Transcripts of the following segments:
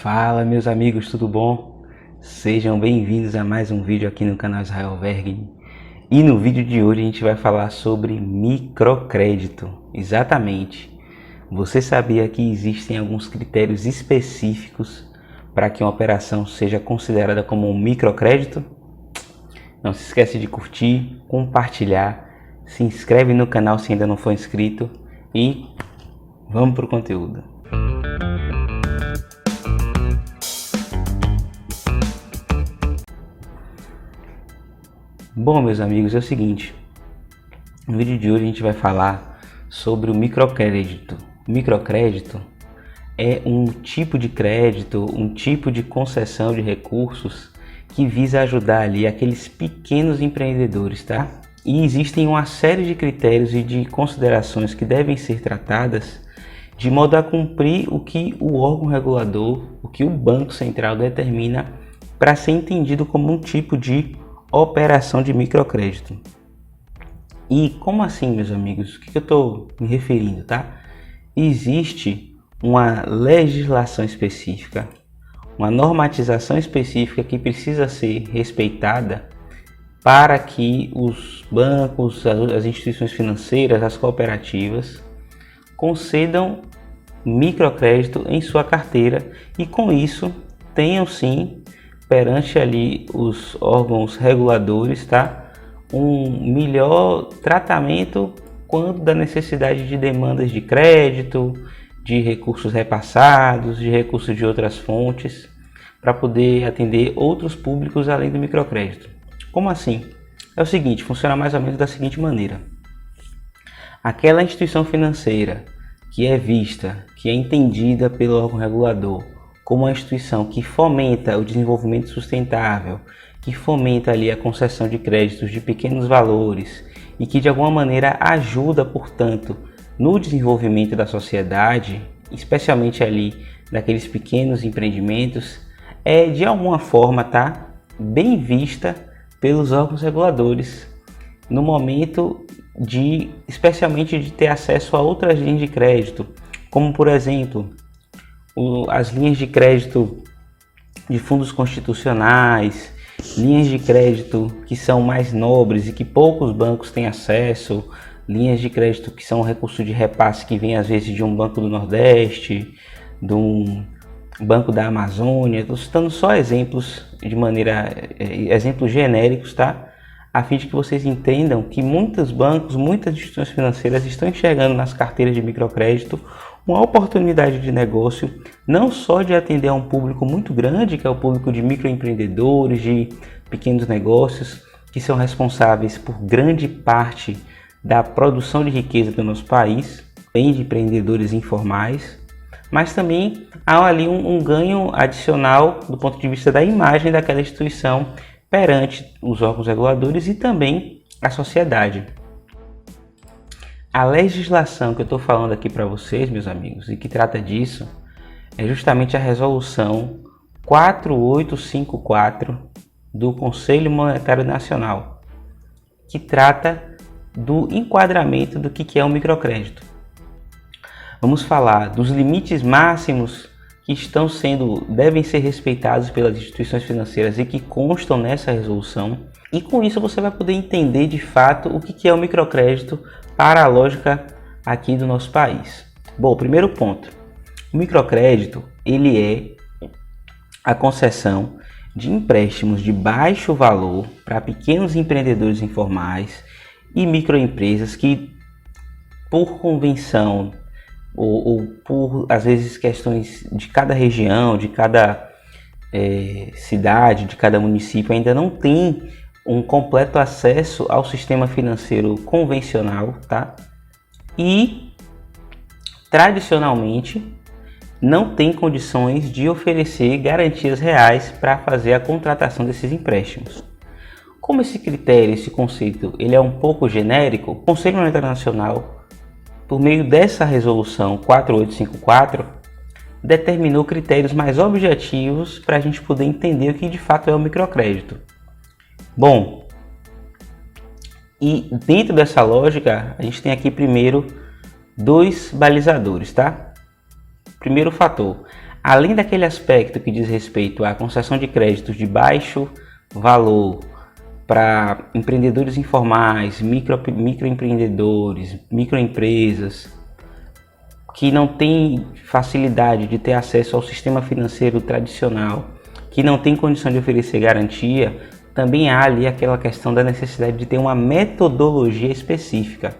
Fala meus amigos, tudo bom? Sejam bem-vindos a mais um vídeo aqui no canal Israel Vergni. E no vídeo de hoje a gente vai falar sobre microcrédito. Exatamente. Você sabia que existem alguns critérios específicos para que uma operação seja considerada como um microcrédito? Não se esquece de curtir, compartilhar, se inscreve no canal se ainda não for inscrito e vamos para o conteúdo. Bom, meus amigos, é o seguinte, no vídeo de hoje a gente vai falar sobre o microcrédito. O microcrédito é um tipo de crédito, um tipo de concessão de recursos que visa ajudar ali aqueles pequenos empreendedores, tá? E existem uma série de critérios e de considerações que devem ser tratadas de modo a cumprir o que o órgão regulador, o que o Banco Central determina para ser entendido como um tipo de operação de microcrédito. E como assim, meus amigos? O que eu estou me referindo, tá? Existe uma legislação específica, uma normatização específica que precisa ser respeitada para que os bancos, as instituições financeiras, as cooperativas concedam microcrédito em sua carteira e com isso tenham sim perante ali os órgãos reguladores, tá? Um melhor tratamento quando da necessidade de demandas de crédito, de recursos repassados, de recursos de outras fontes, para poder atender outros públicos além do microcrédito. Como assim? É o seguinte, funciona mais ou menos da seguinte maneira. Aquela instituição financeira que é vista, que é entendida pelo órgão regulador como uma instituição que fomenta o desenvolvimento sustentável, que fomenta ali a concessão de créditos de pequenos valores e que de alguma maneira ajuda, portanto, no desenvolvimento da sociedade, especialmente ali daqueles pequenos empreendimentos, é de alguma forma, tá, bem vista pelos órgãos reguladores no momento de, especialmente de ter acesso a outras linhas de crédito, como por exemplo, as linhas de crédito de fundos constitucionais, linhas de crédito que são mais nobres e que poucos bancos têm acesso, linhas de crédito que são recurso de repasse que vem às vezes de um banco do Nordeste, de um banco da Amazônia. Estou citando só exemplos exemplos genéricos, tá? A fim de que vocês entendam que muitos bancos, muitas instituições financeiras estão enxergando nas carteiras de microcrédito uma oportunidade de negócio, não só de atender a um público muito grande, que é o público de microempreendedores, de pequenos negócios, que são responsáveis por grande parte da produção de riqueza do nosso país, bem de empreendedores informais, mas também há ali um ganho adicional do ponto de vista da imagem daquela instituição perante os órgãos reguladores e também a sociedade. A legislação que eu estou falando aqui para vocês, meus amigos, e que trata disso, é justamente a resolução 4854 do Conselho Monetário Nacional, que trata do enquadramento do que é um microcrédito. Vamos falar dos limites máximos que devem ser respeitados pelas instituições financeiras e que constam nessa resolução. E com isso você vai poder entender de fato o que é o microcrédito para a lógica aqui do nosso país. Bom, primeiro ponto, o microcrédito ele é a concessão de empréstimos de baixo valor para pequenos empreendedores informais e microempresas que, por convenção ou por às vezes questões de cada região, de cada cidade, de cada município, ainda não tem um completo acesso ao sistema financeiro convencional, tá? E tradicionalmente não tem condições de oferecer garantias reais para fazer a contratação desses empréstimos. Como esse critério, esse conceito, ele é um pouco genérico, o Conselho Monetário Nacional, por meio dessa resolução 4854, determinou critérios mais objetivos para a gente poder entender o que de fato é o microcrédito. Bom, e dentro dessa lógica, a gente tem aqui primeiro dois balizadores, tá? Primeiro fator, além daquele aspecto que diz respeito à concessão de créditos de baixo valor para empreendedores informais, microempreendedores, microempresas, que não têm facilidade de ter acesso ao sistema financeiro tradicional, que não tem condição de oferecer garantia, também há ali aquela questão da necessidade de ter uma metodologia específica.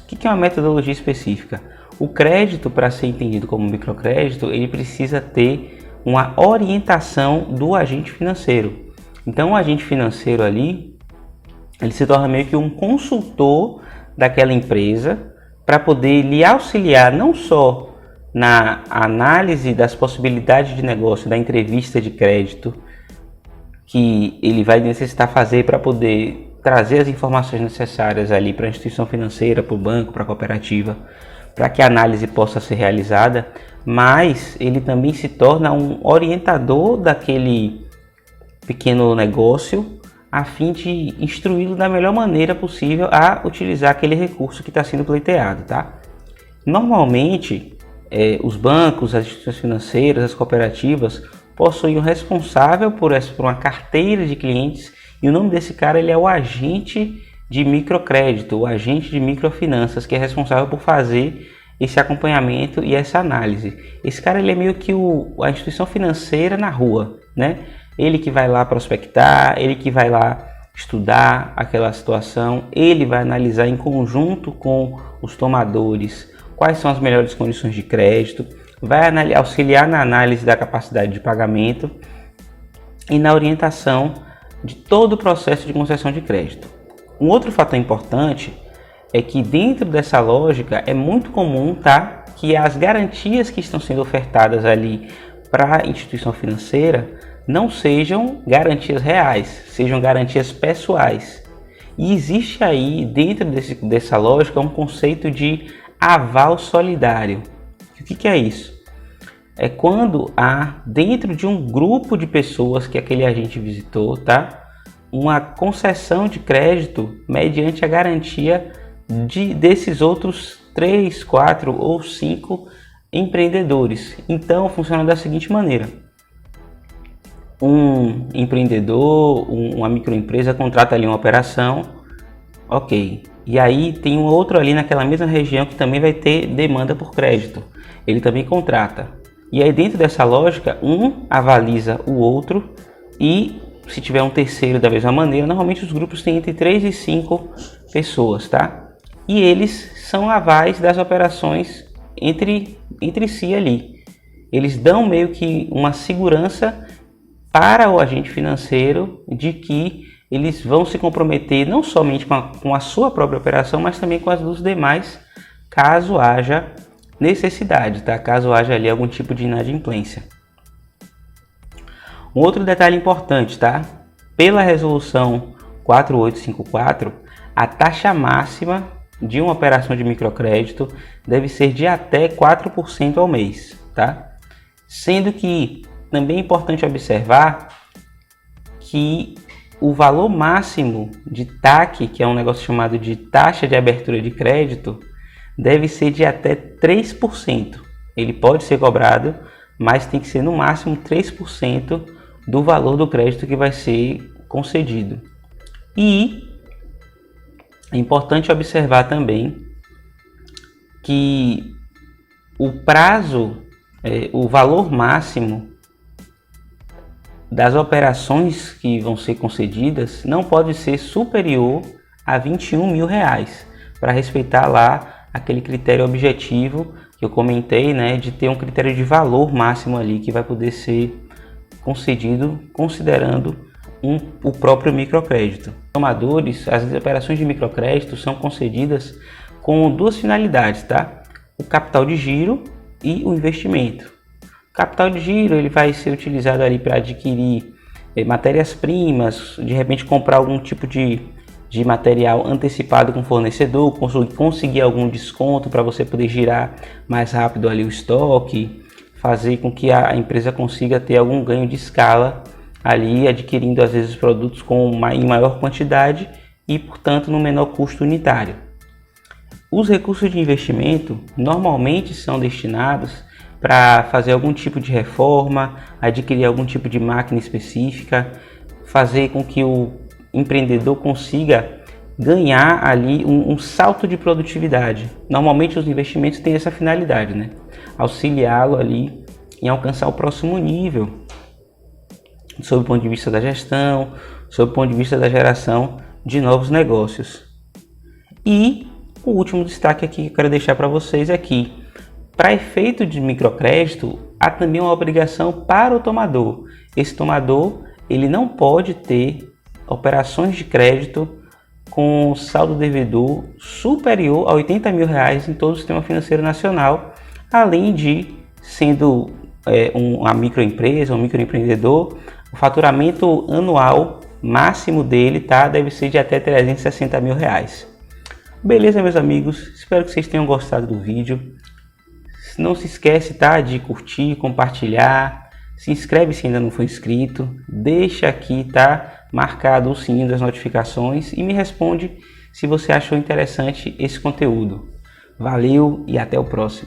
O que é uma metodologia específica? O crédito, para ser entendido como microcrédito, ele precisa ter uma orientação do agente financeiro. Então, o agente financeiro ali, ele se torna meio que um consultor daquela empresa para poder lhe auxiliar não só na análise das possibilidades de negócio, da entrevista de crédito, que ele vai necessitar fazer para poder trazer as informações necessárias ali para a instituição financeira, para o banco, para a cooperativa, para que a análise possa ser realizada, mas ele também se torna um orientador daquele pequeno negócio a fim de instruí-lo da melhor maneira possível a utilizar aquele recurso que está sendo pleiteado, tá? Normalmente, os bancos, as instituições financeiras, as cooperativas possuem um responsável por uma carteira de clientes e o nome desse cara ele é o agente de microcrédito, o agente de microfinanças, que é responsável por fazer esse acompanhamento e essa análise. Esse cara ele é meio que a instituição financeira na rua, né? Ele que vai lá prospectar, ele que vai lá estudar aquela situação, ele vai analisar em conjunto com os tomadores quais são as melhores condições de crédito, vai auxiliar na análise da capacidade de pagamento e na orientação de todo o processo de concessão de crédito. Um outro fator importante é que dentro dessa lógica é muito comum, tá, que as garantias que estão sendo ofertadas ali para a instituição financeira não sejam garantias reais, sejam garantias pessoais. E existe aí, dentro dessa lógica, um conceito de aval solidário. O que é isso? É quando há, dentro de um grupo de pessoas que aquele agente visitou, tá, uma concessão de crédito mediante a garantia desses outros 3, 4 ou 5 empreendedores. Então, funciona da seguinte maneira. Um empreendedor, uma microempresa contrata ali uma operação, ok. E aí tem um outro ali naquela mesma região que também vai ter demanda por crédito. Ele também contrata. E aí dentro dessa lógica, um avaliza o outro e se tiver um terceiro da mesma maneira, normalmente os grupos têm entre 3 e 5 pessoas, tá? E eles são avais das operações entre si ali. Eles dão meio que uma segurança para o agente financeiro de que eles vão se comprometer não somente com a sua própria operação, mas também com as dos demais, caso haja necessidade, tá? Caso haja ali algum tipo de inadimplência. Um outro detalhe importante, tá? Pela resolução 4854, a taxa máxima de uma operação de microcrédito deve ser de até 4% ao mês, tá? Sendo que também é importante observar que o valor máximo de TAC, que é um negócio chamado de taxa de abertura de crédito, deve ser de até 3%. Ele pode ser cobrado, mas tem que ser no máximo 3% do valor do crédito que vai ser concedido. E é importante observar também que o prazo, o valor máximo das operações que vão ser concedidas não pode ser superior a R$21 mil, para respeitar lá aquele critério objetivo que eu comentei, né, de ter um critério de valor máximo ali que vai poder ser concedido considerando o próprio microcrédito. Tomadores, as operações de microcrédito são concedidas com duas finalidades, tá? O capital de giro e o investimento. Capital de giro ele vai ser utilizado ali para adquirir matérias-primas, de repente comprar algum tipo de material antecipado com o fornecedor, conseguir algum desconto para você poder girar mais rápido ali o estoque, fazer com que a empresa consiga ter algum ganho de escala ali, adquirindo às vezes produtos em maior quantidade e, portanto, no menor custo unitário. Os recursos de investimento normalmente são destinados para fazer algum tipo de reforma, adquirir algum tipo de máquina específica, fazer com que o empreendedor consiga ganhar ali um salto de produtividade. Normalmente os investimentos têm essa finalidade, né? Auxiliá-lo ali em alcançar o próximo nível, sob o ponto de vista da gestão, sob o ponto de vista da geração de novos negócios. E o último destaque aqui que eu quero deixar para vocês é que, para efeito de microcrédito, há também uma obrigação para o tomador. Esse tomador, ele não pode ter operações de crédito com saldo devedor superior a R$80 mil em todo o sistema financeiro nacional, além de, sendo uma microempresa, um microempreendedor, o faturamento anual máximo dele deve ser de até R$360 mil. Beleza, meus amigos? Espero que vocês tenham gostado do vídeo. Não se esquece, de curtir, compartilhar, se inscreve se ainda não for inscrito, deixa aqui, marcado o sininho das notificações e me responde se você achou interessante esse conteúdo. Valeu e até o próximo.